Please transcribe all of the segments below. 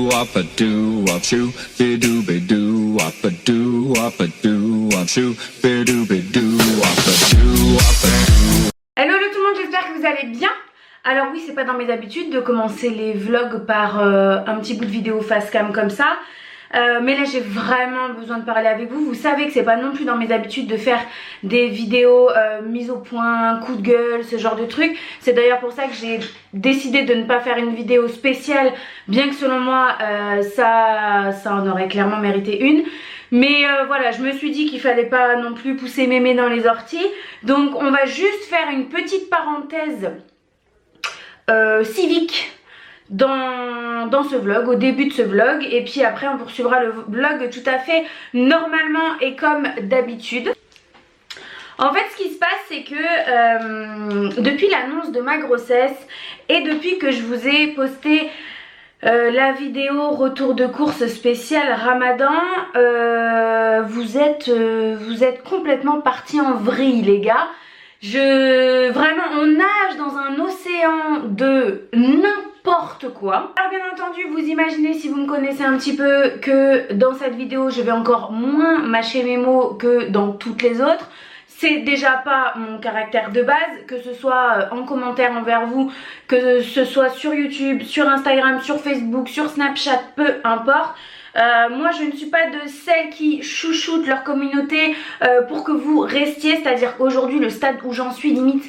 wop a doo wop shoo, bidoo bidoo wop a doo wop a doo wop shoo, bidoo bidoo wop a doo wop a doo. Hello tout le monde, j'espère que vous allez bien. Alors oui, c'est pas dans mes habitudes de commencer les vlogs par un petit bout de vidéo face cam comme ça. Mais là j'ai vraiment besoin de parler avec vous. Vous savez que c'est pas non plus dans mes habitudes de faire des vidéos mises au point, coup de gueule, ce genre de trucs. C'est d'ailleurs pour ça que j'ai décidé de ne pas faire une vidéo spéciale, bien que selon moi ça en aurait clairement mérité une. Mais voilà, je me suis dit qu'il fallait pas non plus pousser mémé dans les orties. Donc on va juste faire une petite parenthèse civique dans ce vlog, au début de ce vlog, et puis après on poursuivra le vlog tout à fait normalement et comme d'habitude. En fait, ce qui se passe, c'est que depuis l'annonce de ma grossesse et depuis que je vous ai posté la vidéo retour de course spéciale Ramadan, vous êtes complètement partis en vrille, les gars. Vraiment, on nage dans un océan de n'importe quoi. Alors bien entendu, vous imaginez, si vous me connaissez un petit peu, que dans cette vidéo je vais encore moins mâcher mes mots que dans toutes les autres. C'est déjà pas mon caractère de base, que ce soit en commentaire envers vous, que ce soit sur YouTube, sur Instagram, sur Facebook, sur Snapchat, peu importe. Moi je ne suis pas de celles qui chouchoutent leur communauté pour que vous restiez, c'est-à-dire qu'aujourd'hui le stade où j'en suis limite,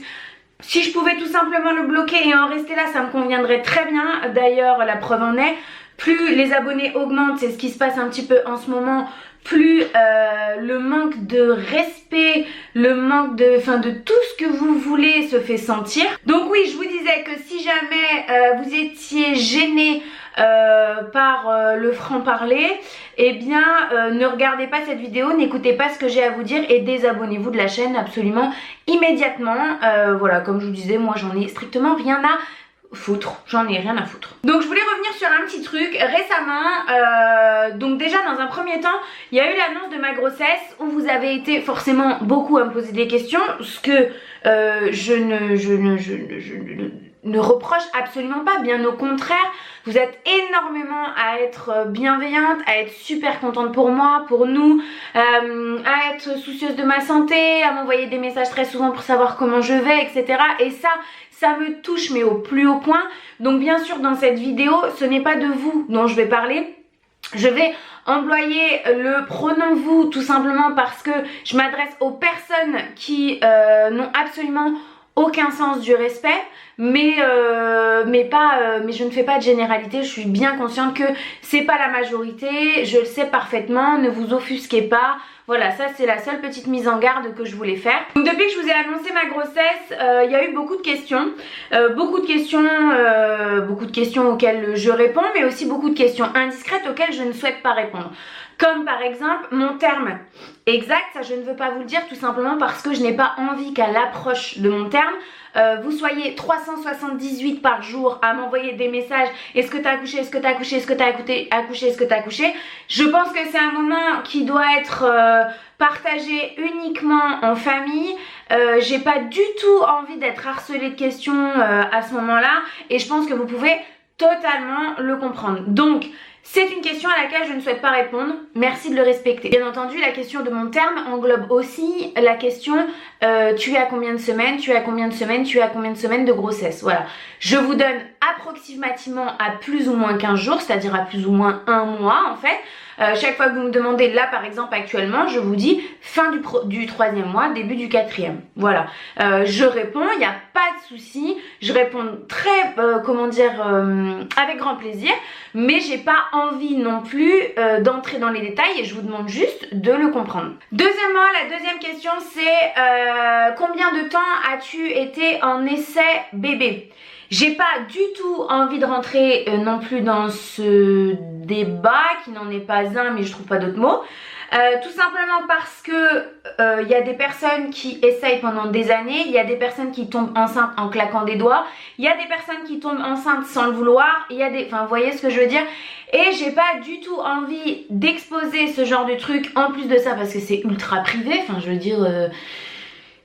si je pouvais tout simplement le bloquer et en rester là, ça me conviendrait très bien. D'ailleurs la preuve en est, plus les abonnés augmentent, c'est ce qui se passe un petit peu en ce moment, plus le manque de respect, le manque de tout ce que vous voulez se fait sentir. Donc oui, je vous disais que si jamais vous étiez gêné par le franc-parler, eh bien ne regardez pas cette vidéo, n'écoutez pas ce que j'ai à vous dire et désabonnez-vous de la chaîne absolument immédiatement. Voilà, comme je vous disais, moi j'en ai strictement rien à foutre, j'en ai rien à foutre. Donc je voulais revenir sur un petit truc récemment. Donc déjà dans un premier temps, il y a eu l'annonce de ma grossesse où vous avez été forcément beaucoup à me poser des questions, ce que je ne reproche absolument pas, bien au contraire. Vous êtes énormément à être bienveillante, à être super contente pour moi, pour nous, à être soucieuse de ma santé, à m'envoyer des messages très souvent pour savoir comment je vais, etc. Et ça me touche mais au plus haut point. Donc bien sûr dans cette vidéo, ce n'est pas de vous dont je vais parler. Je vais employer le pronom vous tout simplement parce que je m'adresse aux personnes qui n'ont absolument aucun sens du respect, mais je ne fais pas de généralité. Je suis bien consciente que c'est pas la majorité, je le sais parfaitement, ne vous offusquez pas. Voilà, ça c'est la seule petite mise en garde que je voulais faire. Donc depuis que je vous ai annoncé ma grossesse, il y a eu beaucoup de questions, beaucoup de questions auxquelles je réponds, mais aussi beaucoup de questions indiscrètes auxquelles je ne souhaite pas répondre. Comme par exemple mon terme exact, ça je ne veux pas vous le dire tout simplement parce que je n'ai pas envie qu'à l'approche de mon terme, vous soyez 378 par jour à m'envoyer des messages. Est-ce que t'as accouché, est-ce que t'as accouché, est-ce que t'as accouché, est-ce que t'as accouché. Je pense que c'est un moment qui doit être partagé uniquement en famille. J'ai pas du tout envie d'être harcelée de questions à ce moment-là et je pense que vous pouvez totalement le comprendre. Donc c'est une question à laquelle je ne souhaite pas répondre, merci de le respecter. Bien entendu, la question de mon terme englobe aussi la question tu es à combien de semaines, tu es à combien de semaines, tu es à combien de semaines de grossesse. Voilà, je vous donne approximativement à plus ou moins 15 jours, c'est-à-dire à plus ou moins un mois en fait. Chaque fois que vous me demandez, là par exemple actuellement, je vous dis fin du troisième mois, début du quatrième. Voilà, je réponds, il n'y a pas de souci, je réponds très, avec grand plaisir, mais j'ai pas envie non plus d'entrer dans les détails et je vous demande juste de le comprendre. Deuxièmement, la deuxième question c'est combien de temps as-tu été en essai bébé? J'ai pas du tout envie de rentrer non plus dans ce débat qui n'en est pas un, mais je trouve pas d'autres mots. Tout simplement parce que y a des personnes qui essayent pendant des années, il y a des personnes qui tombent enceintes en claquant des doigts, il y a des personnes qui tombent enceintes sans le vouloir, il y a des... Enfin, vous voyez ce que je veux dire? Et j'ai pas du tout envie d'exposer ce genre de truc en plus de ça parce que c'est ultra privé, enfin je veux dire...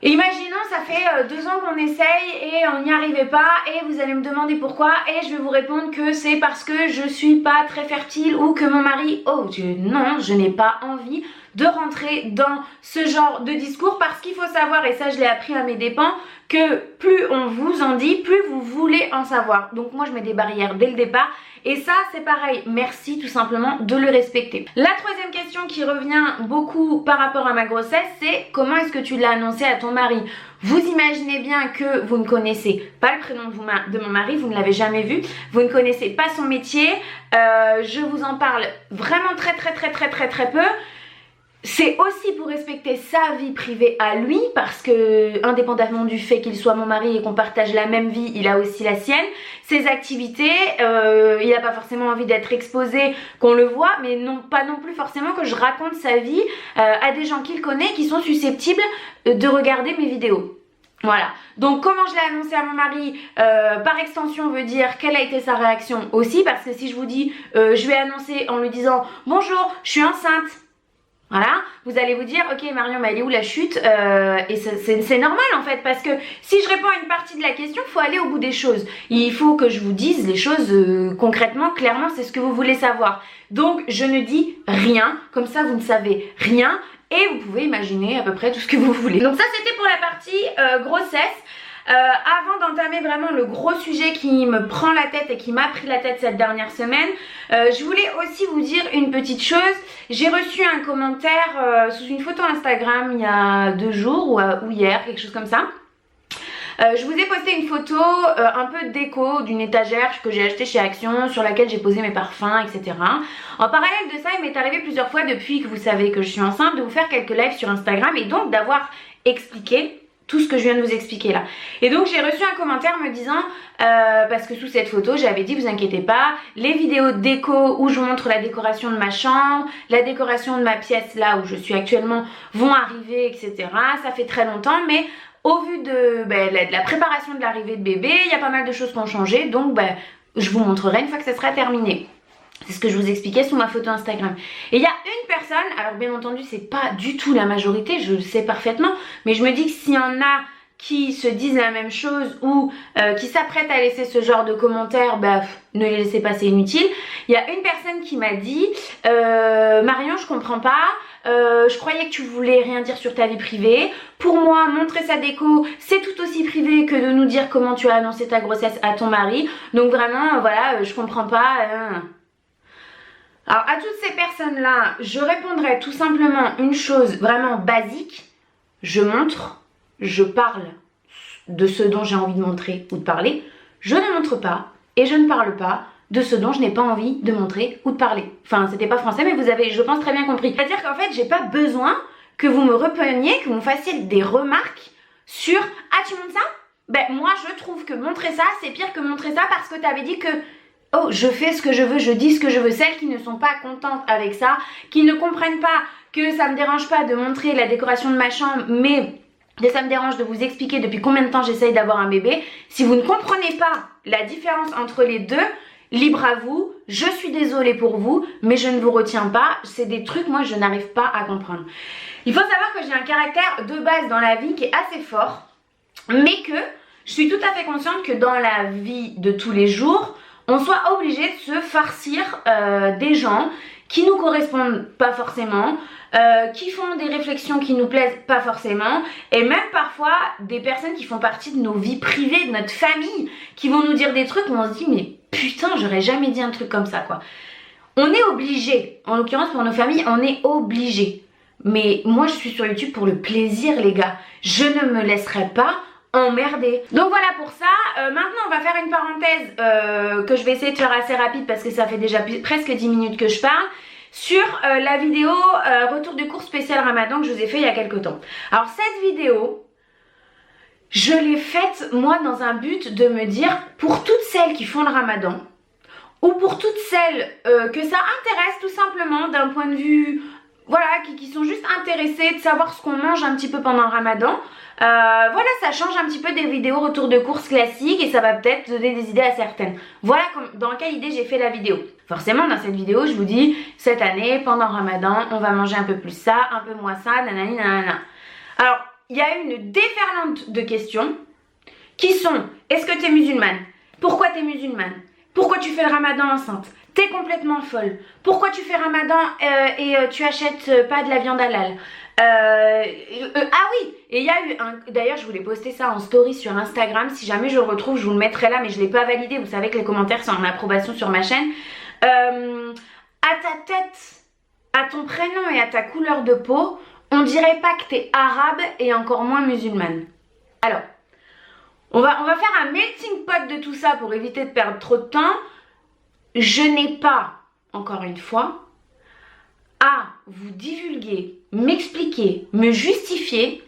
Et imaginons, ça fait 2 ans qu'on essaye et on n'y arrivait pas et vous allez me demander pourquoi et je vais vous répondre que c'est parce que je suis pas très fertile ou que mon mari... Oh non, je n'ai pas envie de rentrer dans ce genre de discours parce qu'il faut savoir, et ça je l'ai appris à mes dépens, que plus on vous en dit, plus vous voulez en savoir. Donc moi je mets des barrières dès le départ et ça c'est pareil, merci tout simplement de le respecter. La troisième question qui revient beaucoup par rapport à ma grossesse, c'est comment est-ce que tu l'as annoncé à ton mari? Vous imaginez bien que vous ne connaissez pas le prénom de mon mari, vous ne l'avez jamais vu, vous ne connaissez pas son métier, je vous en parle vraiment très peu. C'est aussi pour respecter sa vie privée à lui parce que indépendamment du fait qu'il soit mon mari et qu'on partage la même vie, il a aussi la sienne, ses activités, il n'a pas forcément envie d'être exposé, qu'on le voit, mais non, pas non plus forcément que je raconte sa vie à des gens qu'il connaît qui sont susceptibles de regarder mes vidéos. Voilà, donc comment je l'ai annoncé à mon mari, par extension veut dire quelle a été sa réaction aussi, parce que si je vous dis, je vais annoncer en lui disant « Bonjour, je suis enceinte », voilà, vous allez vous dire, ok Marion, mais elle est où la chute? Et c'est normal en fait, parce que si je réponds à une partie de la question, il faut aller au bout des choses. Il faut que je vous dise les choses concrètement, clairement, c'est ce que vous voulez savoir. Donc je ne dis rien, comme ça vous ne savez rien, et vous pouvez imaginer à peu près tout ce que vous voulez. Donc ça c'était pour la partie grossesse. Avant d'entamer vraiment le gros sujet qui me prend la tête et qui m'a pris la tête cette dernière semaine, je voulais aussi vous dire une petite chose. J'ai reçu un commentaire sous une photo Instagram il y a 2 jours ou hier, quelque chose comme ça. Je vous ai posté une photo un peu déco d'une étagère que j'ai achetée chez Action, sur laquelle j'ai posé mes parfums, etc. En parallèle de ça, il m'est arrivé plusieurs fois depuis que vous savez que je suis enceinte de vous faire quelques lives sur Instagram et donc d'avoir expliqué tout ce que je viens de vous expliquer là. Et donc j'ai reçu un commentaire me disant, parce que sous cette photo j'avais dit vous inquiétez pas, les vidéos déco où je vous montre la décoration de ma chambre, la décoration de ma pièce là où je suis actuellement vont arriver, etc. Ça fait très longtemps, mais au vu de la préparation de l'arrivée de bébé, il y a pas mal de choses qui ont changé, donc je vous montrerai une fois que ça sera terminé. C'est ce que je vous expliquais sous ma photo Instagram. Et il y a une personne, alors bien entendu c'est pas du tout la majorité, je le sais parfaitement, mais je me dis que s'il y en a qui se disent la même chose ou qui s'apprêtent à laisser ce genre de commentaires, ne les laissez pas, c'est inutile. Il y a une personne qui m'a dit Marion, je comprends pas, je croyais que tu voulais rien dire sur ta vie privée. Pour moi, montrer sa déco, c'est tout aussi privé que de nous dire comment tu as annoncé ta grossesse à ton mari. Donc vraiment, voilà, je comprends pas. Alors à toutes ces personnes-là, je répondrai tout simplement une chose vraiment basique. Je montre, je parle de ce dont j'ai envie de montrer ou de parler. Je ne montre pas et je ne parle pas de ce dont je n'ai pas envie de montrer ou de parler. Enfin, c'était pas français, mais vous avez, je pense, très bien compris. C'est-à-dire qu'en fait, j'ai pas besoin que vous me repreniez, que vous me fassiez des remarques sur « Ah, tu montres ça ?» Moi, je trouve que montrer ça, c'est pire que montrer ça parce que tu avais dit que oh, je fais ce que je veux, je dis ce que je veux. Celles qui ne sont pas contentes avec ça, qui ne comprennent pas que ça me dérange pas de montrer la décoration de ma chambre, mais que ça me dérange de vous expliquer depuis combien de temps j'essaye d'avoir un bébé. Si vous ne comprenez pas la différence entre les deux, libre à vous, je suis désolée pour vous, mais je ne vous retiens pas. C'est des trucs, moi, je n'arrive pas à comprendre. Il faut savoir que j'ai un caractère de base dans la vie qui est assez fort, mais que je suis tout à fait consciente que dans la vie de tous les jours, on soit obligé de se farcir des gens qui nous correspondent pas forcément, qui font des réflexions qui nous plaisent pas forcément, et même parfois des personnes qui font partie de nos vies privées, de notre famille, qui vont nous dire des trucs où on se dit mais putain, j'aurais jamais dit un truc comme ça quoi. On est obligé, en l'occurrence pour nos familles, on est obligé. Mais moi je suis sur YouTube pour le plaisir les gars, je ne me laisserai pas emmerder. Donc voilà pour ça. Maintenant on va faire une parenthèse que je vais essayer de faire assez rapide parce que ça fait déjà presque 10 minutes que je parle sur la vidéo retour de cours spécial Ramadan que je vous ai fait il y a quelques temps. Alors cette vidéo, je l'ai faite moi dans un but de me dire pour toutes celles qui font le Ramadan ou pour toutes celles que ça intéresse tout simplement d'un point de vue voilà, qui sont juste intéressées de savoir ce qu'on mange un petit peu pendant le Ramadan. Voilà, ça change un petit peu des vidéos retour de course classiques et ça va peut-être donner des idées à certaines. Voilà dans quelle idée j'ai fait la vidéo. Forcément dans cette vidéo je vous dis cette année pendant Ramadan on va manger un peu plus ça, un peu moins ça, nanani nanana. Alors il y a une déferlante de questions qui sont: est-ce que tu es musulmane? Pourquoi tu es musulmane? Pourquoi tu fais le ramadan enceinte? T'es complètement folle. Pourquoi tu fais ramadan et tu achètes pas de la viande halal? Ah oui, et il y a eu un... D'ailleurs, je voulais poster ça en story sur Instagram. Si jamais je le retrouve, je vous le mettrai là, mais je ne l'ai pas validé. Vous savez que les commentaires sont en approbation sur ma chaîne. À ta tête, à ton prénom et à ta couleur de peau, on dirait pas que t'es arabe et encore moins musulmane. Alors, on va faire un melting pot de tout ça pour éviter de perdre trop de temps. Je n'ai pas, encore une fois, à vous divulguer, m'expliquer, me justifier,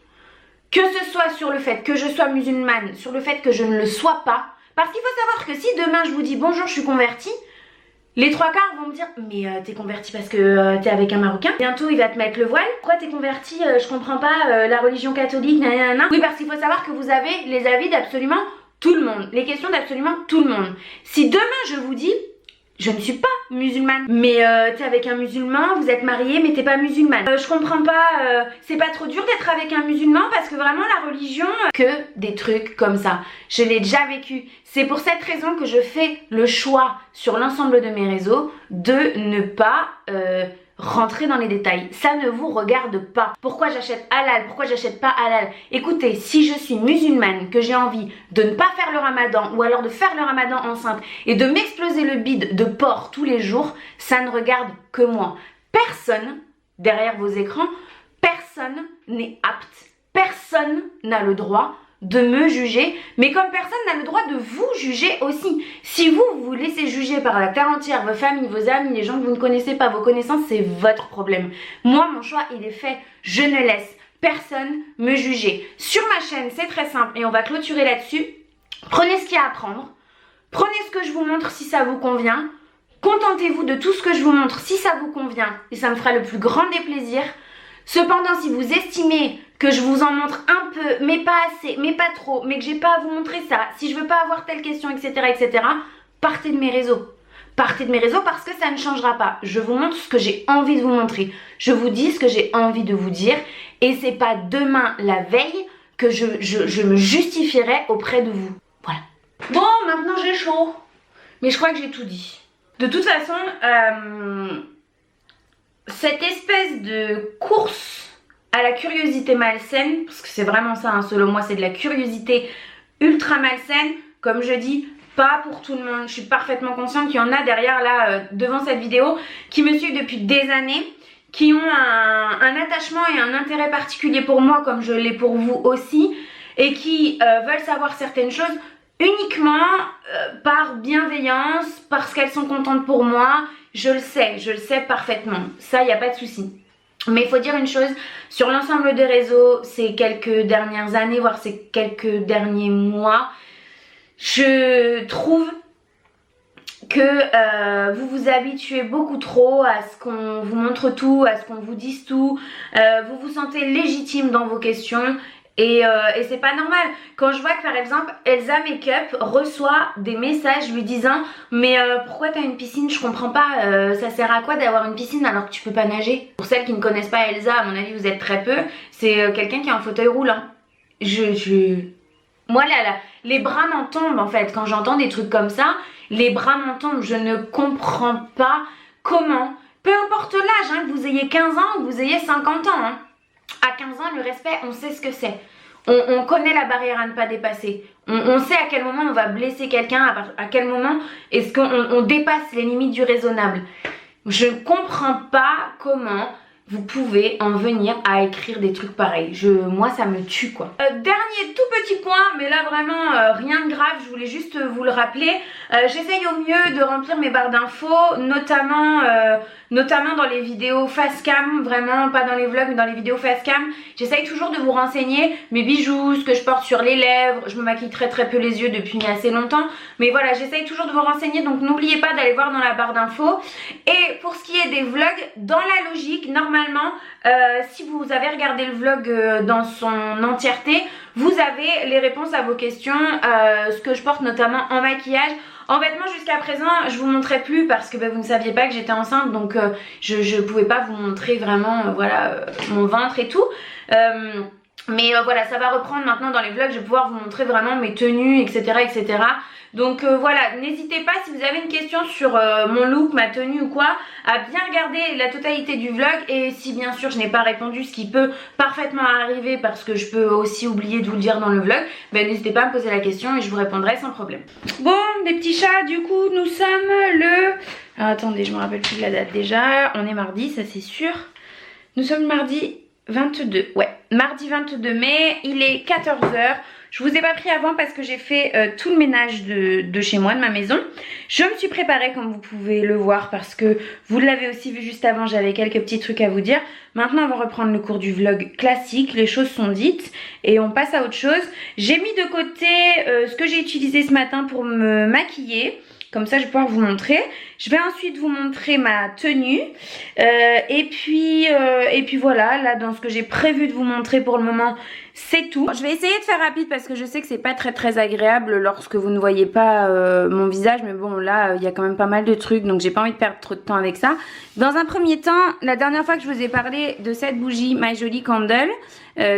que ce soit sur le fait que je sois musulmane, sur le fait que je ne le sois pas. Parce qu'il faut savoir que si demain je vous dis bonjour, je suis convertie, les trois quarts vont me dire mais t'es convertie parce que t'es avec un Marocain. Bientôt il va te mettre le voile. Pourquoi t'es convertie? Je comprends pas, la religion catholique, nanana. Oui, parce qu'il faut savoir que vous avez les avis d'absolument tout le monde, les questions d'absolument tout le monde. Si demain je vous dis je ne suis pas musulmane, mais t'es avec un musulman, vous êtes mariés mais t'es pas musulmane. Je comprends pas, c'est pas trop dur d'être avec un musulman parce que vraiment la religion... Que des trucs comme ça, je l'ai déjà vécu. C'est pour cette raison que je fais le choix sur l'ensemble de mes réseaux de ne pas rentrer dans les détails. Ça ne vous regarde pas. Pourquoi j'achète halal? Pourquoi j'achète pas halal? Écoutez, si je suis musulmane, que j'ai envie de ne pas faire le ramadan ou alors de faire le ramadan enceinte et de m'exploser le bide de porc tous les jours, ça ne regarde que moi. Personne, derrière vos écrans, personne n'est apte. Personne n'a le droit de me juger, mais comme personne n'a le droit de vous juger aussi. Si vous vous laissez juger par la terre entière, vos familles, vos amis, les gens que vous ne connaissez pas, vos connaissances, c'est votre problème. Moi, mon choix, il est fait. Je ne laisse personne me juger. Sur ma chaîne, c'est très simple et on va clôturer là-dessus. Prenez ce qu'il y a à prendre. Prenez ce que je vous montre si ça vous convient. Contentez-vous de tout ce que je vous montre si ça vous convient et ça me fera le plus grand des plaisirs. Cependant, si vous estimez que je vous en montre un peu, mais pas assez, mais pas trop, mais que j'ai pas à vous montrer ça, si je veux pas avoir telle question, etc., etc., partez de mes réseaux. Partez de mes réseaux parce que ça ne changera pas. Je vous montre ce que j'ai envie de vous montrer. Je vous dis ce que j'ai envie de vous dire et c'est pas demain, la veille, que je me justifierai auprès de vous. Voilà. Bon, maintenant j'ai chaud. Mais je crois que j'ai tout dit. De toute façon, cette espèce de course à la curiosité malsaine, parce que c'est vraiment ça, hein, selon moi, c'est de la curiosité ultra malsaine, comme je dis, pas pour tout le monde. Je suis parfaitement consciente qu'il y en a derrière là, devant cette vidéo, qui me suivent depuis des années, qui ont un attachement et un intérêt particulier pour moi, comme je l'ai pour vous aussi, et qui veulent savoir certaines choses uniquement par bienveillance, parce qu'elles sont contentes pour moi. Je le sais parfaitement, ça, il n'y a pas de souci. Mais il faut dire une chose, sur l'ensemble des réseaux, ces quelques dernières années, voire ces quelques derniers mois, je trouve que vous vous habituez beaucoup trop à ce qu'on vous montre tout, à ce qu'on vous dise tout, vous vous sentez légitime dans vos questions. Et c'est pas normal. Quand je vois que par exemple Elsa Makeup reçoit des messages lui disant mais pourquoi t'as une piscine? Je comprends pas, ça sert à quoi d'avoir une piscine alors que tu peux pas nager? Pour celles qui ne connaissent pas Elsa, à mon avis vous êtes très peu, c'est quelqu'un qui a un fauteuil roulant. Moi là, les bras m'en tombent en fait quand j'entends des trucs comme ça, les bras m'en tombent. Je ne comprends pas comment, peu importe l'âge, hein, que vous ayez 15 ans ou que vous ayez 50 ans, hein. À 15 ans, le respect, on sait ce que c'est. On connaît la barrière à ne pas dépasser. On sait à quel moment on va blesser quelqu'un, à quel moment est-ce qu'on dépasse les limites du raisonnable. Je ne comprends pas comment vous pouvez en venir à écrire des trucs pareils. Moi, ça me tue quoi. Dernier tout petit point, mais là vraiment rien de grave, je voulais juste vous le rappeler. J'essaye au mieux de remplir mes barres d'infos, notamment dans les vidéos face cam, vraiment pas dans les vlogs mais dans les vidéos face cam. J'essaye toujours de vous renseigner mes bijoux, ce que je porte sur les lèvres. Je me maquille très peu les yeux depuis assez longtemps, mais voilà, j'essaye toujours de vous renseigner, donc n'oubliez pas d'aller voir dans la barre d'infos. Et pour ce qui est des vlogs, dans la logique, normalement, si vous avez regardé le vlog dans son entièreté, vous avez les réponses à vos questions, ce que je porte notamment en maquillage. En vêtements jusqu'à présent je vous montrais plus parce que vous ne saviez pas que j'étais enceinte, donc je pouvais pas vous montrer vraiment voilà mon ventre et tout. Mais voilà, ça va reprendre maintenant dans les vlogs, je vais pouvoir vous montrer vraiment mes tenues, etc. etc. Donc voilà, n'hésitez pas si vous avez une question sur mon look, ma tenue ou quoi, à bien regarder la totalité du vlog. Et si bien sûr je n'ai pas répondu, ce qui peut parfaitement arriver parce que je peux aussi oublier de vous le dire dans le vlog, ben n'hésitez pas à me poser la question et je vous répondrai sans problème. Bon, les petits chats, du coup nous sommes le... Alors, attendez, je me rappelle plus de la date déjà, on est mardi, ça c'est sûr. Nous sommes mardi 22, ouais, mardi 22 mai, il est 14 h. Je vous ai pas pris avant parce que j'ai fait tout le ménage de chez moi, de ma maison. Je me suis préparée comme vous pouvez le voir parce que vous l'avez aussi vu juste avant, j'avais quelques petits trucs à vous dire. Maintenant on va reprendre le cours du vlog classique, les choses sont dites et on passe à autre chose. J'ai mis de côté ce que j'ai utilisé ce matin pour me maquiller. Comme ça je vais pouvoir vous montrer. Je vais ensuite vous montrer ma tenue. Et puis voilà, là dans ce que j'ai prévu de vous montrer pour le moment, c'est tout. Je vais essayer de faire rapide parce que je sais que c'est pas très agréable lorsque vous ne voyez pas mon visage. Mais bon là, il y a quand même pas mal de trucs, donc j'ai pas envie de perdre trop de temps avec ça. Dans un premier temps, la dernière fois que je vous ai parlé de cette bougie My Jolie Candle,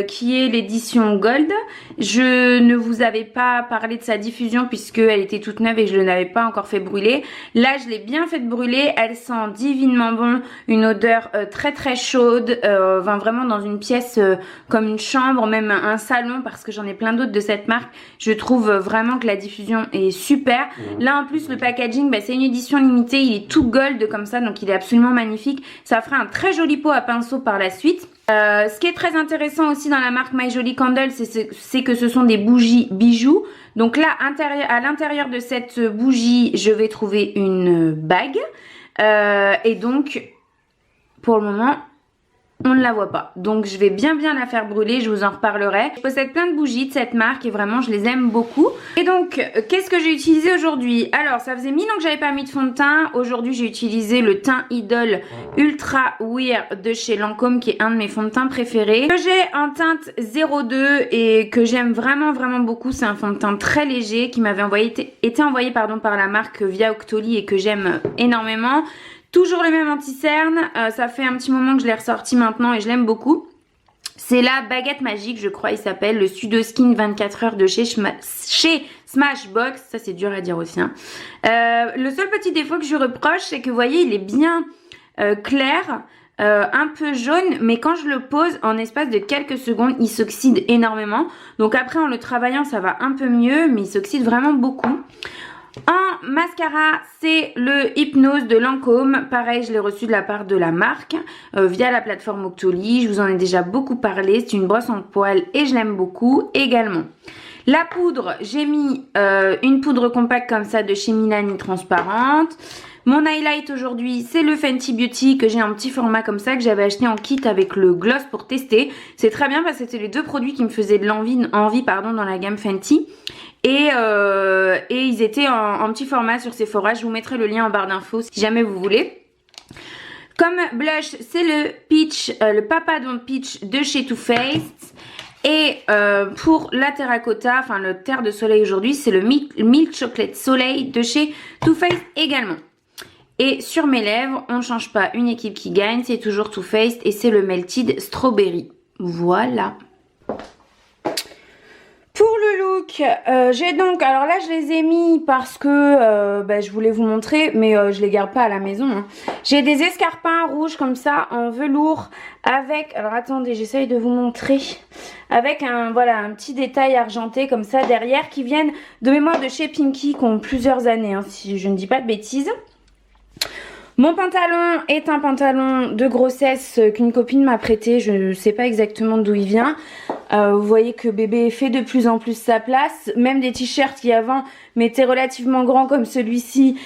qui est l'édition Gold, je ne vous avais pas parlé de sa diffusion puisqu'elle était toute neuve et je ne l'avais pas encore fait brûler. Là je l'ai bien fait brûler, elle sent divinement bon, une odeur très chaude, vraiment dans une pièce comme une chambre, même un salon, parce que j'en ai plein d'autres de cette marque. Je trouve vraiment que la diffusion est super. Là en plus le packaging, c'est une édition limitée, il est tout gold comme ça, donc il est absolument magnifique. Ça fera un très joli pot à pinceau par la suite. Ce qui est très intéressant aussi dans la marque My Jolie Candle, c'est que ce sont des bougies bijoux. Donc là, à l'intérieur de cette bougie, je vais trouver une bague. Et donc, pour le moment, on ne la voit pas. Donc je vais bien la faire brûler, je vous en reparlerai. Je possède plein de bougies de cette marque et vraiment je les aime beaucoup. Et donc qu'est-ce que j'ai utilisé aujourd'hui? Alors ça faisait 1000 ans que j'avais pas mis de fond de teint. Aujourd'hui j'ai utilisé le teint Idol Ultra Wear de chez Lancôme, qui est un de mes fonds de teint préférés. Que j'ai en teinte 02 et que j'aime vraiment beaucoup. C'est un fond de teint très léger qui m'avait été envoyé par la marque via Octoly et que j'aime énormément. Toujours le même anti-cerne, ça fait un petit moment que je l'ai ressorti maintenant et je l'aime beaucoup. C'est la baguette magique, je crois il s'appelle, le Pseudo Skin 24 heures de chez Smashbox, ça c'est dur à dire aussi. Hein. Le seul petit défaut que je reproche, c'est que vous voyez il est bien clair, un peu jaune, mais quand je le pose en espace de quelques secondes, il s'oxyde énormément. Donc après en le travaillant ça va un peu mieux, mais il s'oxyde vraiment beaucoup. En mascara, c'est le Hypnose de Lancôme. Pareil, je l'ai reçu de la part de la marque via la plateforme Octoly. Je vous en ai déjà beaucoup parlé. C'est une brosse en poils et je l'aime beaucoup également. La poudre, j'ai mis une poudre compacte comme ça de chez Milani transparente. Mon highlight aujourd'hui, c'est le Fenty Beauty que j'ai en petit format comme ça, que j'avais acheté en kit avec le gloss pour tester. C'est très bien parce que c'était les deux produits qui me faisaient de l'envie dans la gamme Fenty. Et ils étaient en petit format sur Sephora. Je vous mettrai le lien en barre d'infos si jamais vous voulez. Comme blush, c'est le Peach, le Papa Don't Peach de chez Too Faced. Et pour la terracotta, enfin le terre de soleil aujourd'hui, c'est le Milk Chocolate Soleil de chez Too Faced également. Et sur mes lèvres, on ne change pas, une équipe qui gagne, c'est toujours Too Faced et c'est le Melted Strawberry. Voilà. Pour le look, j'ai donc, alors là je les ai mis parce que je voulais vous montrer, mais je les garde pas à la maison. Hein. J'ai des escarpins rouges comme ça en velours avec, alors attendez, j'essaye de vous montrer, avec un petit détail argenté comme ça derrière qui viennent de mémoire de chez Pinky qui ont plusieurs années, hein, si je ne dis pas de bêtises. Mon pantalon est un pantalon de grossesse qu'une copine m'a prêté, je ne sais pas exactement d'où il vient. Vous voyez que bébé fait de plus en plus sa place, même des t-shirts qui avant m'étaient relativement grands comme celui-ci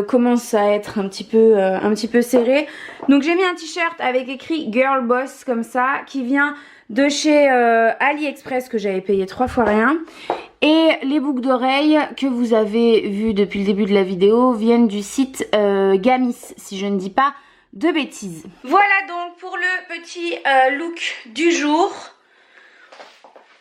commencent à être un petit peu serrés. Donc j'ai mis un t-shirt avec écrit Girl Boss comme ça, qui vient de chez AliExpress que j'avais payé 3 fois rien. Et les boucles d'oreilles que vous avez vues depuis le début de la vidéo viennent du site Gamis, si je ne dis pas de bêtises. Voilà donc pour le petit look du jour.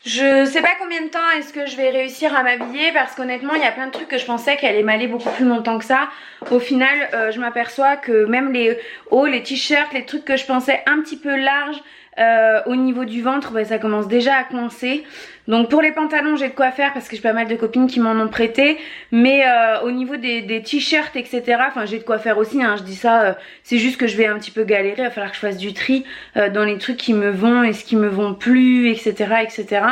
Je sais pas combien de temps est-ce que je vais réussir à m'habiller parce qu'honnêtement il y a plein de trucs que je pensais qu'elle allait m'aller beaucoup plus longtemps que ça. Au final je m'aperçois que même les hauts, les t-shirts, les trucs que je pensais un petit peu larges, Au niveau du ventre, bah, ça commence déjà à coincer. Donc pour les pantalons, j'ai de quoi faire parce que j'ai pas mal de copines qui m'en ont prêté. Mais au niveau des t-shirts, etc., enfin j'ai de quoi faire aussi, hein, je dis ça, c'est juste que je vais un petit peu galérer. Il va falloir que je fasse du tri dans les trucs qui me vont et ce qui me vont plus, etc., etc.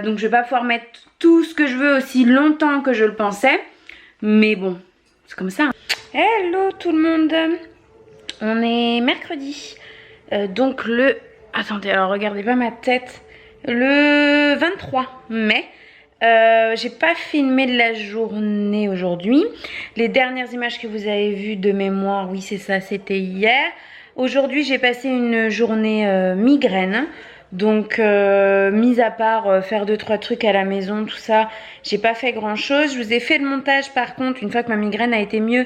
Donc je vais pas pouvoir mettre tout ce que je veux aussi longtemps que je le pensais. Mais bon, c'est comme ça. Hello tout le monde. On est mercredi. Donc le... Attendez, alors regardez pas ma tête. Le 23 mai. J'ai pas filmé de la journée aujourd'hui. Les dernières images que vous avez vues de mémoire, oui c'est ça, c'était hier. Aujourd'hui j'ai passé une journée migraine. Donc mis à part faire 2-3 trucs à la maison, tout ça, j'ai pas fait grand chose. Je vous ai fait le montage par contre, une fois que ma migraine a été mieux,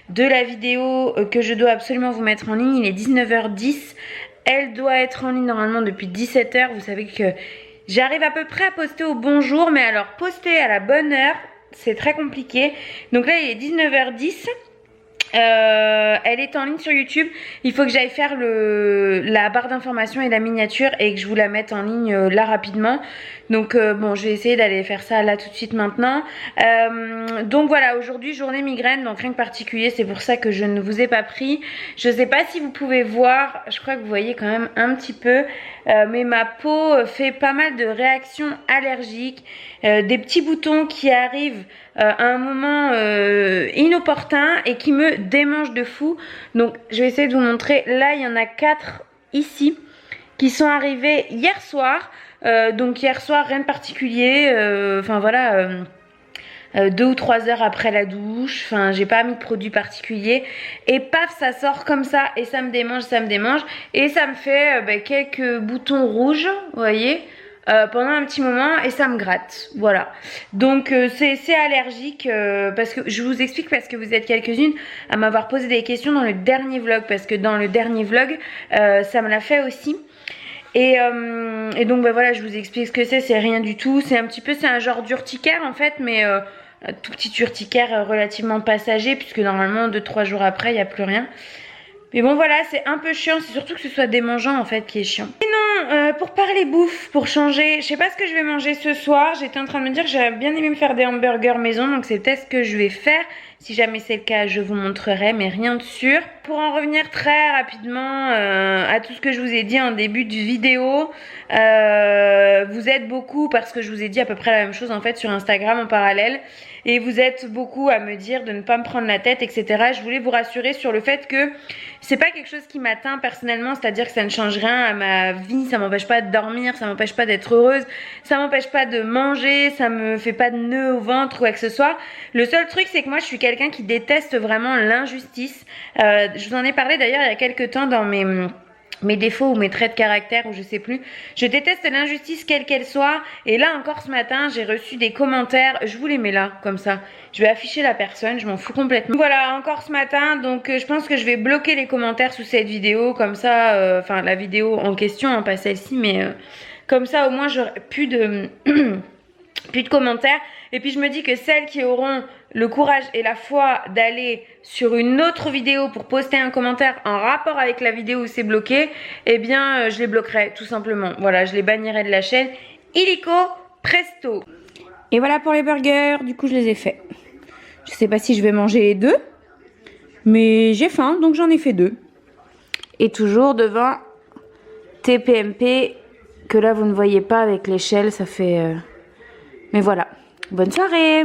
de la vidéo que je dois absolument vous mettre en ligne. Il est 19h10. Elle doit être en ligne normalement depuis 17h. Vous savez que j'arrive à peu près à poster au bon jour, mais alors poster à la bonne heure, c'est très compliqué. Donc là, il est 19h10. Elle est en ligne sur YouTube. Il faut que j'aille faire la barre d'information et la miniature et que je vous la mette en ligne là rapidement. Donc bon, je vais essayer d'aller faire ça là tout de suite maintenant. Donc voilà, aujourd'hui journée migraine, donc rien de particulier, c'est pour ça que je ne vous ai pas pris. Je sais pas si vous pouvez voir, je crois que vous voyez quand même un petit peu, mais ma peau fait pas mal de réactions allergiques, des petits boutons qui arrivent à un moment inopportun et qui me démangent de fou. Donc je vais essayer de vous montrer. Là il y en a 4 ici qui sont arrivés hier soir. Donc hier soir rien de particulier, enfin voilà, 2 ou 3 heures après la douche, enfin j'ai pas mis de produit particulier et paf ça sort comme ça et ça me démange et ça me fait quelques boutons rouges, vous voyez, pendant un petit moment et ça me gratte, voilà. Donc c'est allergique parce que je vous explique, parce que vous êtes quelques-unes à m'avoir posé des questions dans le dernier vlog, parce que dans le dernier vlog ça me l'a fait aussi. Et donc bah voilà, je vous explique ce que c'est rien du tout, c'est un genre d'urticaire en fait, mais un tout petit urticaire relativement passager, puisque normalement 2-3 jours après il n'y a plus rien. Mais bon voilà, c'est un peu chiant, c'est surtout que ce soit démangeant en fait qui est chiant. Et non, pour parler bouffe, pour changer, je sais pas ce que je vais manger ce soir. J'étais en train de me dire que j'aurais bien aimé me faire des hamburgers maison, donc c'est peut-être ce que je vais faire. Si jamais c'est le cas, je vous montrerai, mais rien de sûr. Pour en revenir très rapidement à tout ce que je vous ai dit en début de vidéo, vous êtes beaucoup, parce que je vous ai dit à peu près la même chose en fait sur Instagram en parallèle, et vous êtes beaucoup à me dire de ne pas me prendre la tête, etc. Je voulais vous rassurer sur le fait que c'est pas quelque chose qui m'atteint personnellement, c'est-à-dire que ça ne change rien à ma vie, ça m'empêche pas de dormir, ça m'empêche pas d'être heureuse, ça m'empêche pas de manger, ça me fait pas de nœud au ventre ou quoi que ce soit. Le seul truc, c'est que moi je suis quelqu'un qui déteste vraiment l'injustice. Je vous en ai parlé d'ailleurs il y a quelques temps dans mes défauts ou mes traits de caractère, ou je sais plus. Je déteste l'injustice quelle qu'elle soit. Et là encore ce matin, j'ai reçu des commentaires. Je vous les mets là, comme ça. Je vais afficher la personne, je m'en fous complètement. Voilà, encore ce matin. Donc je pense que je vais bloquer les commentaires sous cette vidéo. Comme ça, enfin la vidéo en question, hein, pas celle-ci, mais comme ça au moins j'aurai plus de... plus de commentaires. Et puis je me dis que celles qui auront le courage et la foi d'aller sur une autre vidéo pour poster un commentaire en rapport avec la vidéo où c'est bloqué, eh bien je les bloquerai tout simplement. Voilà, je les bannirai de la chaîne. Illico presto. Et voilà pour les burgers, du coup je les ai faits. Je sais pas si je vais manger les deux, mais j'ai faim donc j'en ai fait 2. Et toujours devant TPMP, que là vous ne voyez pas avec l'échelle, ça fait... Mais voilà, bonne soirée.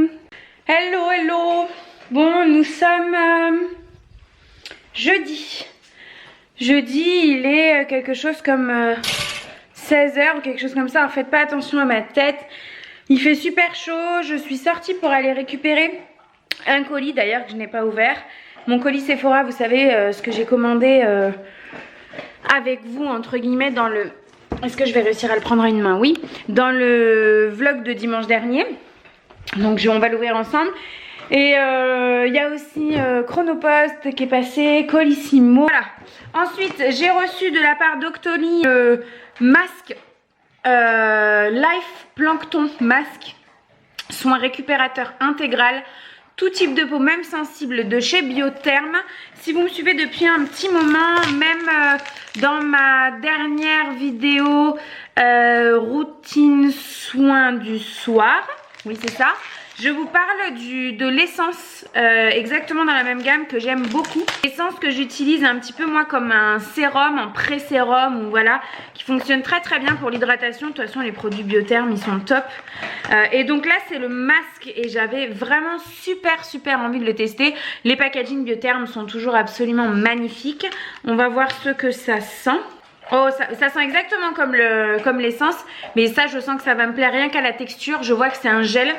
Hello, hello. Bon, nous sommes jeudi. Jeudi, il est quelque chose comme 16h ou quelque chose comme ça. Alors faites pas attention à ma tête. Il fait super chaud. Je suis sortie pour aller récupérer un colis d'ailleurs que je n'ai pas ouvert. Mon colis Sephora, vous savez, ce que j'ai commandé avec vous, entre guillemets, dans le... Est-ce que je vais réussir à le prendre à une main? Oui. Dans le vlog de dimanche dernier. Donc on va l'ouvrir ensemble. Et il y a aussi Chronopost qui est passé, Colissimo. Voilà. Ensuite, j'ai reçu de la part d'Octoly masque Life Plankton masque, soin récupérateur intégral. tout type de peau, même sensible, de chez Biotherm. Si vous me suivez depuis un petit moment, même dans ma dernière vidéo routine soin du soir, oui c'est ça, je vous parle de l'essence exactement dans la même gamme que j'aime beaucoup. L'essence que j'utilise un petit peu moi comme un sérum, un pré-sérum ou voilà, qui fonctionne très très bien pour l'hydratation. De toute façon les produits Biotherm ils sont top. Et donc là c'est le masque et j'avais vraiment super envie de le tester. Les packaging Biotherm sont toujours absolument magnifiques. On va voir ce que ça sent. Oh ça sent exactement comme l'essence, mais ça je sens que ça va me plaire rien qu'à la texture. Je vois que c'est un gel.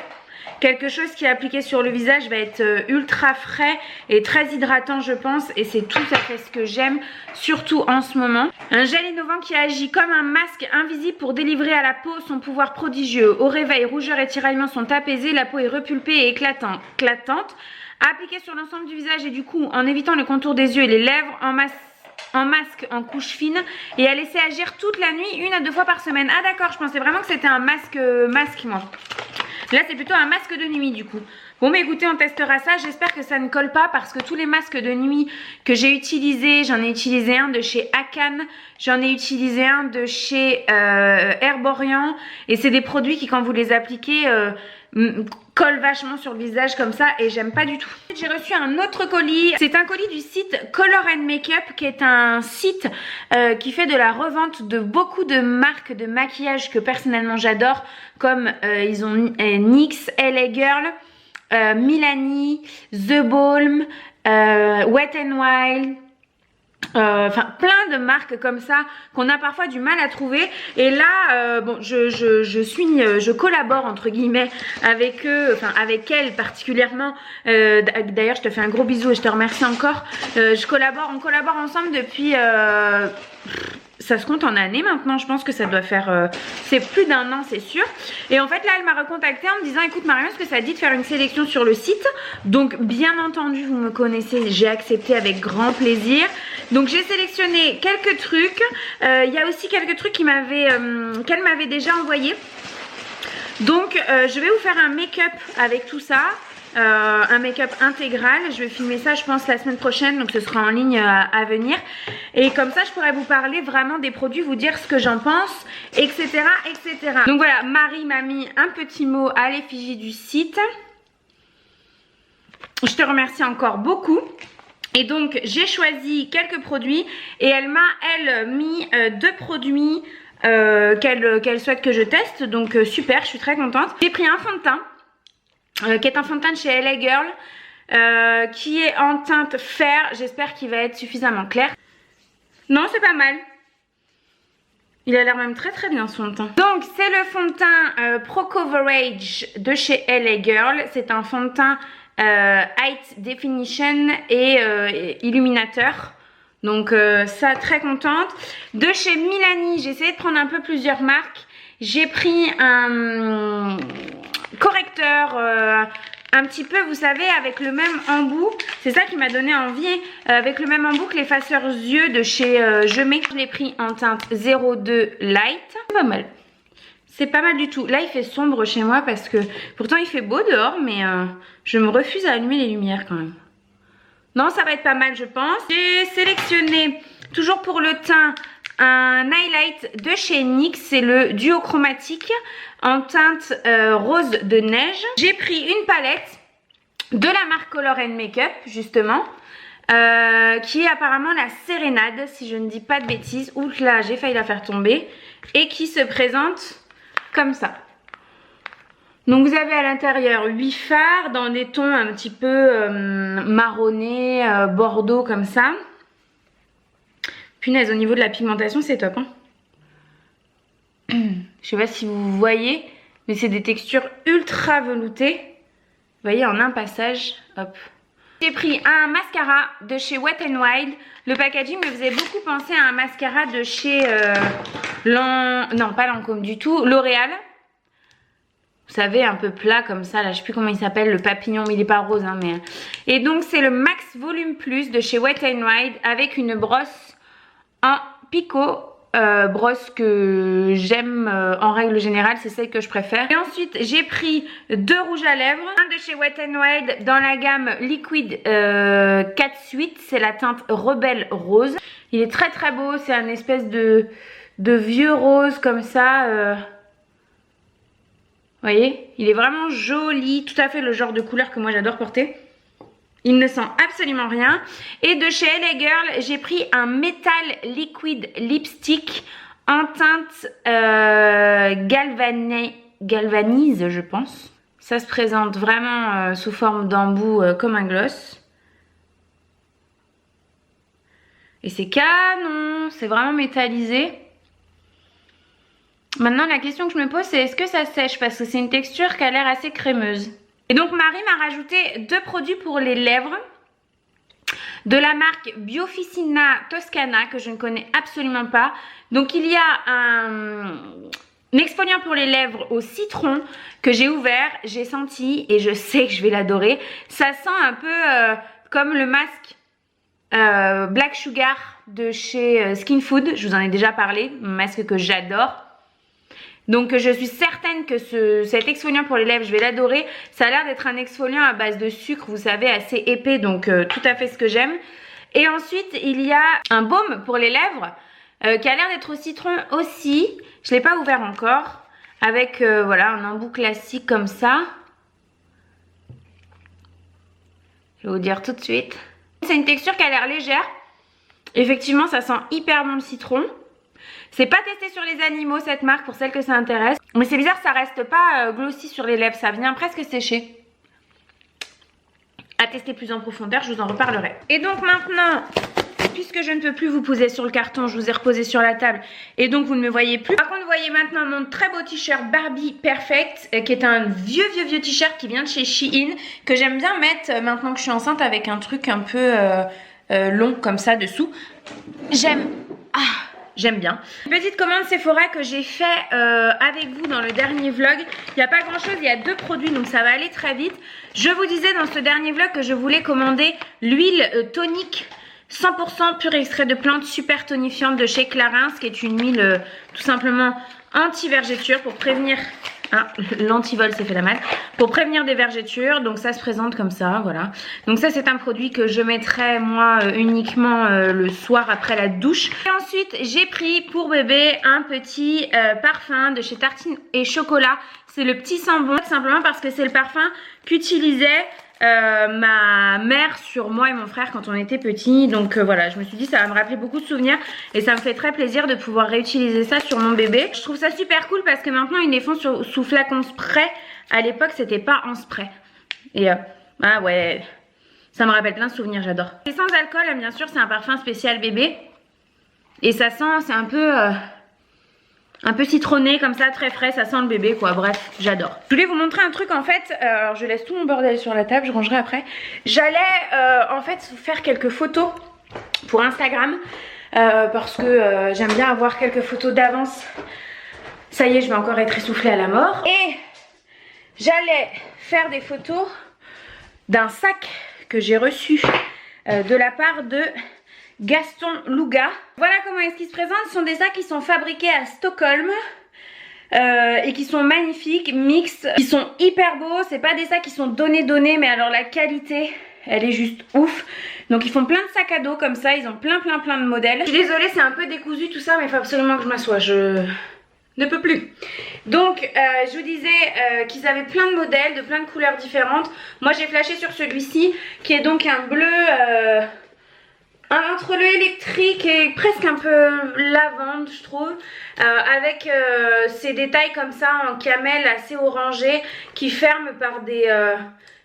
Quelque chose qui est appliqué sur le visage va être ultra frais et très hydratant je pense, et c'est tout à fait ce que j'aime, surtout en ce moment. Un gel innovant qui agit comme un masque invisible pour délivrer à la peau son pouvoir prodigieux. Au réveil, rougeur et tiraillements sont apaisés, la peau est repulpée et éclatante. Appliqué sur l'ensemble du visage et du cou en évitant le contour des yeux et les lèvres, en masque en couche fine, et à laisser agir toute la nuit 1 à 2 fois par semaine. Ah d'accord, je pensais vraiment que c'était un masque moi. Là c'est plutôt un masque de nuit du coup. Bon mais écoutez, on testera ça. J'espère que ça ne colle pas parce que tous les masques de nuit que j'ai utilisés, j'en ai utilisé un de chez Akan, j'en ai utilisé un de chez Herborian, et c'est des produits qui quand vous les appliquez collent vachement sur le visage comme ça et j'aime pas du tout. J'ai reçu un autre colis. C'est un colis du site Color & Makeup qui est un site qui fait de la revente de beaucoup de marques de maquillage que personnellement j'adore, comme ils ont NYX, LA Girl, Milani, The Balm, Wet n Wild, enfin plein de marques comme ça qu'on a parfois du mal à trouver. Et là bon je collabore entre guillemets avec eux, enfin avec elle particulièrement. D'ailleurs je te fais un gros bisou et je te remercie encore. On collabore ensemble depuis ça se compte en années maintenant, je pense que ça doit faire c'est plus d'1 an c'est sûr. Et en fait là elle m'a recontacté en me disant écoute Marion, est-ce que ça dit de faire une sélection sur le site? Donc bien entendu vous me connaissez, j'ai accepté avec grand plaisir. Donc j'ai sélectionné quelques trucs. Il y a aussi quelques trucs qu'elle m'avait déjà envoyé. Donc je vais vous faire un make-up avec tout ça. Un make-up intégral. Je vais filmer ça je pense la semaine prochaine, donc ce sera en ligne à venir. Et comme ça je pourrais vous parler vraiment des produits, vous dire ce que j'en pense, etc. Donc voilà, Marie m'a mis un petit mot à l'effigie du site. Je te remercie encore beaucoup. Et donc j'ai choisi quelques produits et elle m'a mis 2 produits qu'elle souhaite que je teste. Donc super, je suis très contente. J'ai pris un fond de teint qui est un fond de teint de chez LA Girl qui est en teinte fer. J'espère qu'il va être suffisamment clair. Non, c'est pas mal. Il a l'air même très bien ce fond de teint. Donc c'est le fond de teint Pro Coverage de chez LA Girl. C'est un fond de teint Height Definition et illuminateur. Donc ça, très contente. De chez Milani, j'ai essayé de prendre un peu plusieurs marques. J'ai pris un correcteur un petit peu, vous savez, avec le même embout. C'est ça qui m'a donné envie. Avec le même embout que l'effaceur yeux de chez Je l'ai pris en teinte 02 Light. Pas mal. C'est pas mal du tout. Là, il fait sombre chez moi parce que pourtant il fait beau dehors, mais je me refuse à allumer les lumières quand même. Non, ça va être pas mal, je pense. J'ai sélectionné, toujours pour le teint, un highlight de chez NYX. C'est le duochromatique en teinte rose de neige. J'ai pris une palette de la marque Color & Makeup, justement, qui est apparemment la Sérénade, si je ne dis pas de bêtises. Ouh là, j'ai failli la faire tomber. Et qui se présente comme ça. Donc vous avez à l'intérieur 8 fards dans des tons un petit peu marronnés, bordeaux comme ça. Punaise, au niveau de la pigmentation c'est top hein. Je sais pas si vous voyez, mais c'est des textures ultra veloutées. Vous voyez, en un passage, hop. J'ai pris un mascara de chez Wet n Wild. Le packaging me faisait beaucoup penser à un mascara de chez non pas Lancôme du tout, L'Oréal. Vous savez, un peu plat comme ça, là je sais plus comment il s'appelle, le papillon, mais il est pas rose hein, mais... Et donc c'est le Max Volume Plus de chez Wet n Wild avec une brosse en picot brosse que j'aime en règle générale, c'est celle que je préfère. Et ensuite j'ai pris 2 rouges à lèvres, un de chez Wet n Wild dans la gamme Liquid 4 Sweet, c'est la teinte Rebelle Rose. Il est très très beau, c'est un espèce de vieux rose comme ça. Vous voyez, il est vraiment joli, tout à fait le genre de couleur que moi j'adore porter. Il ne sent absolument rien. Et de chez LA Girl, j'ai pris un Metal Liquid Lipstick en teinte galvanise, je pense. Ça se présente vraiment sous forme d'embout comme un gloss. Et c'est canon, c'est vraiment métallisé. Maintenant, la question que je me pose, c'est est-ce que ça sèche? Parce que c'est une texture qui a l'air assez crémeuse. Et donc, Marie m'a rajouté 2 produits pour les lèvres de la marque Biofficina Toscana, que je ne connais absolument pas. Donc, il y a un exfoliant pour les lèvres au citron que j'ai ouvert, j'ai senti et je sais que je vais l'adorer. Ça sent un peu comme le masque Black Sugar de chez Skin Food. Je vous en ai déjà parlé, un masque que j'adore. Donc je suis certaine que cet exfoliant pour les lèvres, je vais l'adorer. Ça a l'air d'être un exfoliant à base de sucre, vous savez, assez épais, donc tout à fait ce que j'aime. Et ensuite, il y a un baume pour les lèvres qui a l'air d'être au citron aussi. Je ne l'ai pas ouvert encore. Avec voilà, un embout classique comme ça. Je vais vous dire tout de suite. C'est une texture qui a l'air légère. Effectivement, ça sent hyper bon le citron. C'est pas testé sur les animaux cette marque pour celles que ça intéresse. Mais c'est bizarre, ça reste pas glossy sur les lèvres, ça vient presque sécher. À tester plus en profondeur, je vous en reparlerai. Et donc maintenant, puisque je ne peux plus vous poser sur le carton, je vous ai reposé sur la table et donc vous ne me voyez plus. Par contre, vous voyez maintenant mon très beau t-shirt Barbie Perfect qui est un vieux t-shirt qui vient de chez Shein que j'aime bien mettre maintenant que je suis enceinte avec un truc un peu long comme ça dessous. J'aime bien. Une petite commande Sephora que j'ai fait avec vous dans le dernier vlog. Il n'y a pas grand chose, il y a 2 produits donc ça va aller très vite. Je vous disais dans ce dernier vlog que je voulais commander l'huile tonique 100% pur extrait de plantes super tonifiante de chez Clarins, qui est une huile tout simplement anti-vergéture pour prévenir... Ah, l'antivol s'est fait la malle. Pour prévenir des vergetures, donc ça se présente comme ça, voilà. Donc ça c'est un produit que je mettrai moi uniquement le soir après la douche. Et ensuite j'ai pris pour bébé un petit parfum de chez Tartine et Chocolat. C'est le petit Sambon, simplement parce que c'est le parfum qu'utilisait ma mère sur moi et mon frère quand on était petits. Donc voilà, je me suis dit ça va me rappeler beaucoup de souvenirs et ça me fait très plaisir de pouvoir réutiliser ça sur mon bébé. Je trouve ça super cool parce que maintenant ils les font sous flacon spray. À l'époque c'était pas en spray. Et ah ouais, ça me rappelle plein de souvenirs, j'adore. C'est sans alcool bien sûr, c'est un parfum spécial bébé. Et ça sent, c'est un peu citronné comme ça, très frais, ça sent le bébé quoi, bref, j'adore. Je voulais vous montrer un truc en fait, alors je laisse tout mon bordel sur la table, je rangerai après. J'allais en fait faire quelques photos pour Instagram parce que j'aime bien avoir quelques photos d'avance. Ça y est, je vais encore être essoufflée à la mort. Et j'allais faire des photos d'un sac que j'ai reçu de la part de Gaston Louga. Voilà comment est-ce qu'ils se présentent. Ce sont des sacs qui sont fabriqués à Stockholm et qui sont magnifiques, mixtes, qui sont hyper beaux. C'est pas des sacs qui sont donnés, mais alors la qualité, elle est juste ouf. Donc ils font plein de sacs à dos comme ça, ils ont plein de modèles. Je suis désolée, c'est un peu décousu tout ça, mais il faut absolument que je m'assoie, je ne peux plus. Donc je vous disais qu'ils avaient plein de modèles, de plein de couleurs différentes. Moi j'ai flashé sur celui-ci qui est donc un bleu... entre le électrique et presque un peu lavande je trouve, avec ces détails comme ça en camel assez orangé qui ferment par des...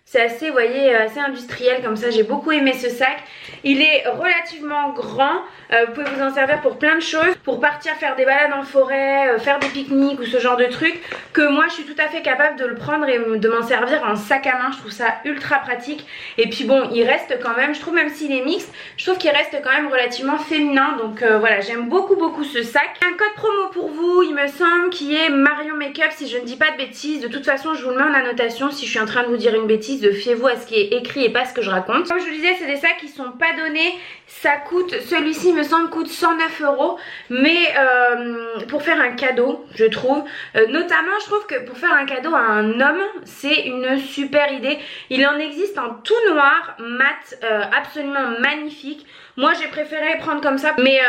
c'est assez, vous voyez, assez industriel comme ça. J'ai beaucoup aimé ce sac. Il est relativement grand. Vous pouvez vous en servir pour plein de choses. Pour partir faire des balades en forêt, faire des pique-niques ou ce genre de trucs. Que moi, je suis tout à fait capable de le prendre et de m'en servir en sac à main. Je trouve ça ultra pratique. Et puis bon, il reste quand même, je trouve même s'il est mixte, je trouve qu'il reste quand même relativement féminin. Donc voilà, j'aime beaucoup ce sac. Un code promo pour vous, il me semble, qui est Marion Makeup si je ne dis pas de bêtises. De toute façon, je vous le mets en annotation si je suis en train de vous dire une bêtise. aussi de fiez-vous à ce qui est écrit et pas ce que je raconte. Comme je vous disais, c'est des sacs qui sont pas donnés. Ça coûte, celui-ci me semble coûte 109 €, mais pour faire un cadeau, je trouve, notamment je trouve que pour faire un cadeau à un homme, c'est une super idée. Il en existe en tout noir, mat, absolument magnifique. Moi j'ai préféré prendre comme ça, mais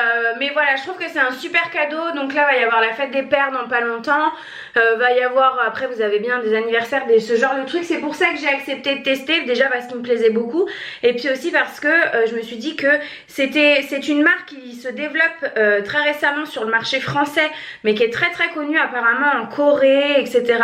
voilà, je trouve que c'est un super cadeau. Donc là va y avoir la fête des pères dans pas longtemps, va y avoir, après vous avez bien des anniversaires, ce genre de trucs. C'est pour ça que j'ai accepté de tester, déjà parce qu'il me plaisait beaucoup, et puis aussi parce que je me suis dit que c'est une marque qui se développe très récemment sur le marché français, mais qui est très très connue apparemment en Corée, etc.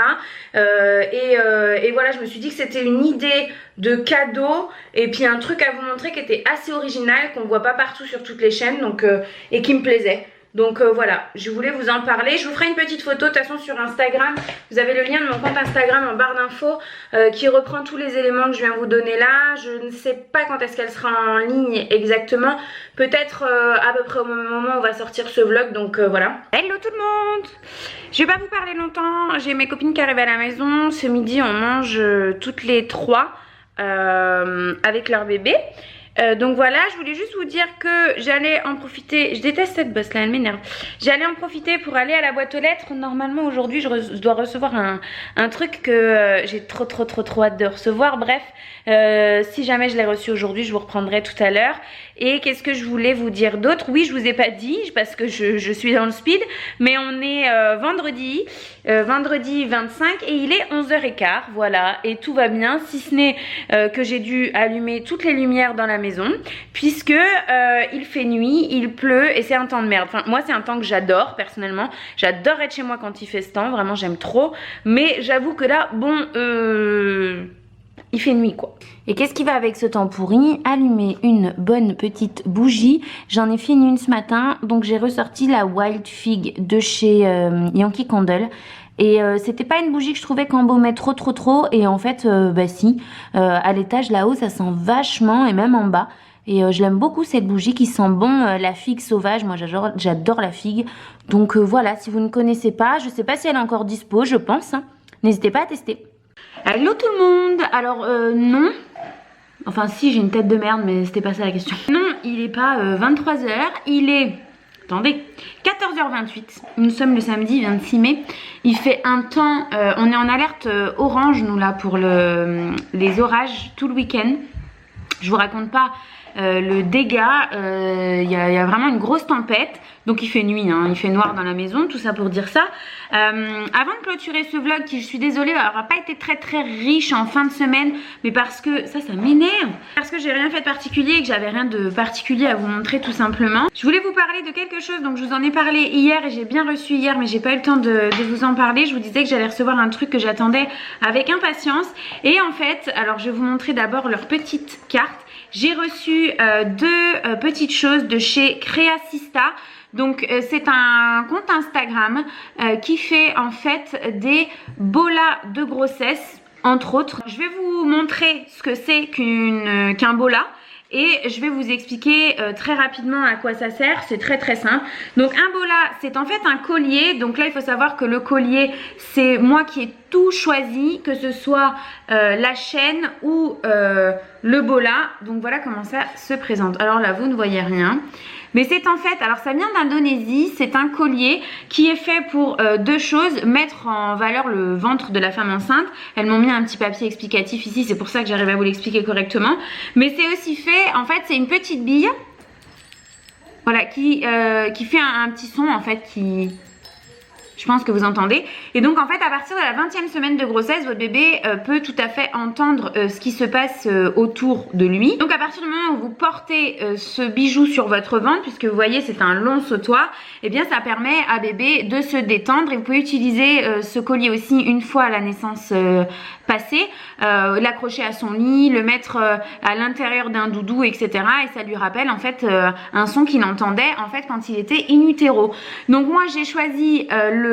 Et voilà, je me suis dit que c'était une idée de cadeau et puis un truc à vous montrer qui était assez original, qu'on voit pas partout sur toutes les chaînes, donc et qui me plaisait. Donc voilà, je voulais vous en parler. Je vous ferai une petite photo de toute façon sur Instagram. Vous avez le lien de mon compte Instagram en barre d'infos qui reprend tous les éléments que je viens vous donner là. Je ne sais pas quand est-ce qu'elle sera en ligne exactement. Peut-être à peu près au même moment où on va sortir ce vlog, donc voilà. Hello tout le monde! Je vais pas vous parler longtemps. J'ai mes copines qui arrivent à la maison. Ce midi on mange toutes les trois avec leur bébé. Donc voilà, je voulais juste vous dire que j'allais en profiter. Je déteste cette bosse là, elle m'énerve. J'allais en profiter pour aller à la boîte aux lettres. Normalement aujourd'hui je dois recevoir un truc que j'ai trop hâte de recevoir. Bref, si jamais je l'ai reçu aujourd'hui, je vous reprendrai tout à l'heure. Et qu'est-ce que je voulais vous dire d'autre? Oui, je vous ai pas dit parce que je suis dans le speed, mais on est vendredi 25 et il est 11h15, voilà, et tout va bien, si ce n'est que j'ai dû allumer toutes les lumières dans la maison puisque il fait nuit, il pleut et c'est un temps de merde. Enfin, moi c'est un temps que j'adore personnellement, j'adore être chez moi quand il fait ce temps, vraiment j'aime trop, mais j'avoue que là, bon, il fait nuit quoi. Et qu'est-ce qui va avec ce temps pourri? Allumer une bonne petite bougie. J'en ai fini une ce matin, donc j'ai ressorti la Wild Fig de chez Yankee Candle. Et c'était pas une bougie que je trouvais qu'embaumait trop, et en fait bah si, à l'étage là-haut ça sent vachement, et même en bas. Et je l'aime beaucoup cette bougie qui sent bon la figue sauvage. Moi j'adore la figue. Donc voilà, si vous ne connaissez pas, je sais pas si elle est encore dispo, je pense, hein. N'hésitez pas à tester. Hello tout le monde. Alors non, enfin si, j'ai une tête de merde, mais c'était pas ça la question. Non, il est pas 23h, il est, attendez, 14h28. Nous sommes le samedi 26 mai. Il fait un temps, on est en alerte orange nous là pour les orages tout le week-end. Je vous raconte pas le dégât, y a vraiment une grosse tempête. Donc il fait nuit, hein, il fait noir dans la maison, tout ça pour dire ça. Avant de clôturer ce vlog, qui je suis désolée, n'aura pas été très riche en fin de semaine, mais parce que ça m'énerve, parce que j'ai rien fait de particulier et que j'avais rien de particulier à vous montrer tout simplement. Je voulais vous parler de quelque chose, donc je vous en ai parlé hier et j'ai bien reçu hier, mais j'ai pas eu le temps de vous en parler. Je vous disais que j'allais recevoir un truc que j'attendais avec impatience, et en fait, alors je vais vous montrer d'abord leur petite carte. J'ai reçu deux petites choses de chez Creasista. Donc c'est un compte Instagram qui fait en fait des bolas de grossesse entre autres. Je vais vous montrer ce que c'est qu'un bola. Et je vais vous expliquer très rapidement à quoi ça sert, c'est très simple. Donc un bola, c'est en fait un collier. Donc là il faut savoir que le collier, c'est moi qui ai tout choisi, que ce soit la chaîne ou le bola. Donc voilà comment ça se présente. Alors là vous ne voyez rien. Mais c'est en fait, alors ça vient d'Indonésie, c'est un collier qui est fait pour deux choses, mettre en valeur le ventre de la femme enceinte. Elles m'ont mis un petit papier explicatif ici, c'est pour ça que j'arrive à vous l'expliquer correctement. Mais c'est aussi fait, en fait c'est une petite bille, voilà, qui fait un petit son en fait, qui... Je pense que vous entendez. Et donc en fait à partir de la 20e semaine de grossesse, votre bébé peut tout à fait entendre ce qui se passe autour de lui. Donc à partir du moment où vous portez ce bijou sur votre ventre, puisque vous voyez c'est un long sautoir, et bien ça permet à bébé de se détendre. Et vous pouvez utiliser ce collier aussi une fois à la naissance passée, l'accrocher à son lit, le mettre à l'intérieur d'un doudou, etc. Et ça lui rappelle en fait un son qu'il entendait en fait quand il était in utero. Donc moi j'ai choisi le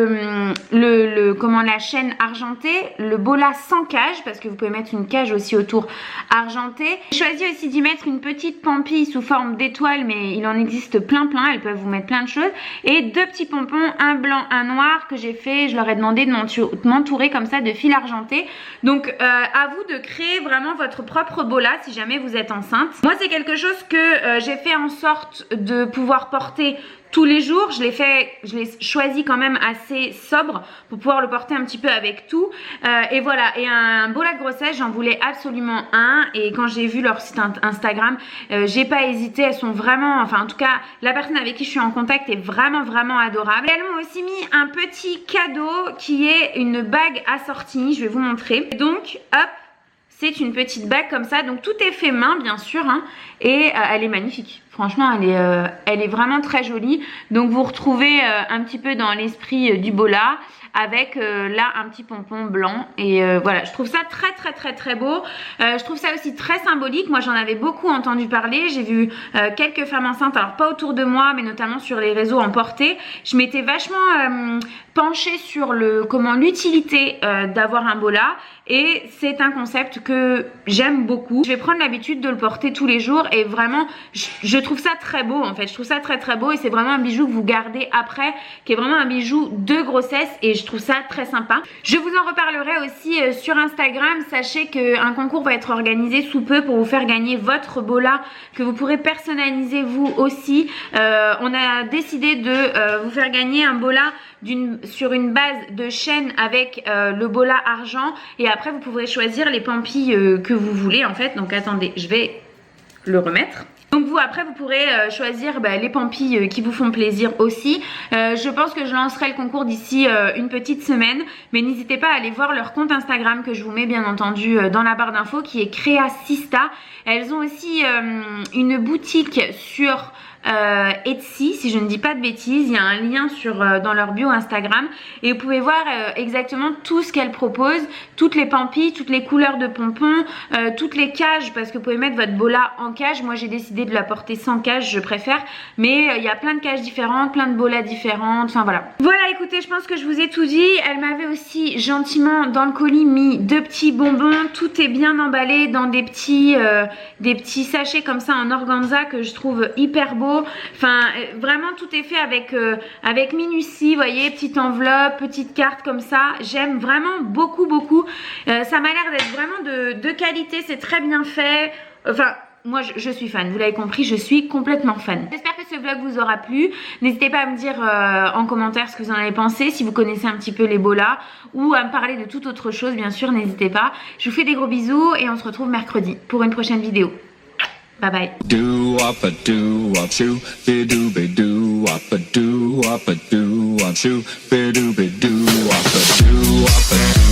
comment la chaîne argentée, le bola sans cage, parce que vous pouvez mettre une cage aussi autour argentée. J'ai choisi aussi d'y mettre une petite pampille sous forme d'étoile, mais il en existe plein, elles peuvent vous mettre plein de choses. Et 2 petits pompons, un blanc, un noir que j'ai fait, je leur ai demandé de m'entourer comme ça de fil argenté. Donc à vous de créer vraiment votre propre bola si jamais vous êtes enceinte. Moi c'est quelque chose que j'ai fait en sorte de pouvoir porter tous les jours. Je l'ai choisi quand même assez sobre pour pouvoir le porter un petit peu avec tout. Et voilà, et un bola de grossesse, j'en voulais absolument un. Et quand j'ai vu leur site Instagram, j'ai pas hésité. Elles sont vraiment, enfin en tout cas, la personne avec qui je suis en contact est vraiment adorable. Et elles m'ont aussi mis un petit cadeau qui est une bague assortie. Je vais vous montrer. Donc, hop. C'est une petite bague comme ça, donc tout est fait main bien sûr, hein, et elle est magnifique. Franchement, elle est vraiment très jolie. Donc vous retrouvez un petit peu dans l'esprit du bola avec là un petit pompon blanc. Et voilà, je trouve ça très beau. Je trouve ça aussi très symbolique. Moi, j'en avais beaucoup entendu parler. J'ai vu quelques femmes enceintes, alors pas autour de moi, mais notamment sur les réseaux en portée. Je m'étais vachement penchée sur l'utilité d'avoir un bola. Et c'est un concept que j'aime beaucoup. Je vais prendre l'habitude de le porter tous les jours et vraiment, je trouve ça très beau en fait. Je trouve ça très beau et c'est vraiment un bijou que vous gardez après, qui est vraiment un bijou de grossesse et je trouve ça très sympa. Je vous en reparlerai aussi sur Instagram. Sachez qu'un concours va être organisé sous peu pour vous faire gagner votre bola que vous pourrez personnaliser vous aussi. On a décidé de vous faire gagner un bola sur une base de chaîne avec le bola argent et après vous pourrez choisir les pampilles que vous voulez en fait. Donc attendez, je vais le remettre. Donc vous après vous pourrez choisir les pampilles qui vous font plaisir aussi. Je pense que je lancerai le concours d'ici une petite semaine, mais n'hésitez pas à aller voir leur compte Instagram que je vous mets bien entendu dans la barre d'infos, qui est Créasista. Elles ont aussi une boutique sur Etsy, si je ne dis pas de bêtises. Il y a un lien dans leur bio Instagram et vous pouvez voir exactement tout ce qu'elles proposent, toutes les pampilles, toutes les couleurs de pompons, toutes les cages, parce que vous pouvez mettre votre bola en cage. Moi j'ai décidé de la porter sans cage, je préfère, mais il y a plein de cages différentes, plein de bolas différentes, enfin voilà. Voilà, écoutez, je pense que je vous ai tout dit. Elle m'avait aussi gentiment dans le colis mis 2 petits bonbons. Tout est bien emballé dans des petits sachets comme ça en organza que je trouve hyper beau. Enfin vraiment tout est fait avec minutie, vous voyez, petite enveloppe, petite carte comme ça. J'aime vraiment beaucoup. Ça m'a l'air d'être vraiment de qualité, c'est très bien fait. Enfin moi je suis fan, vous l'avez compris, je suis complètement fan. J'espère que ce vlog vous aura plu. N'hésitez pas à me dire en commentaire ce que vous en avez pensé, si vous connaissez un petit peu les bolas, ou à me parler de toute autre chose bien sûr, n'hésitez pas. Je vous fais des gros bisous et on se retrouve mercredi pour une prochaine vidéo. Bye bye. Do up a do up shoo, be do up a do up a do up shoo, be do up a do up a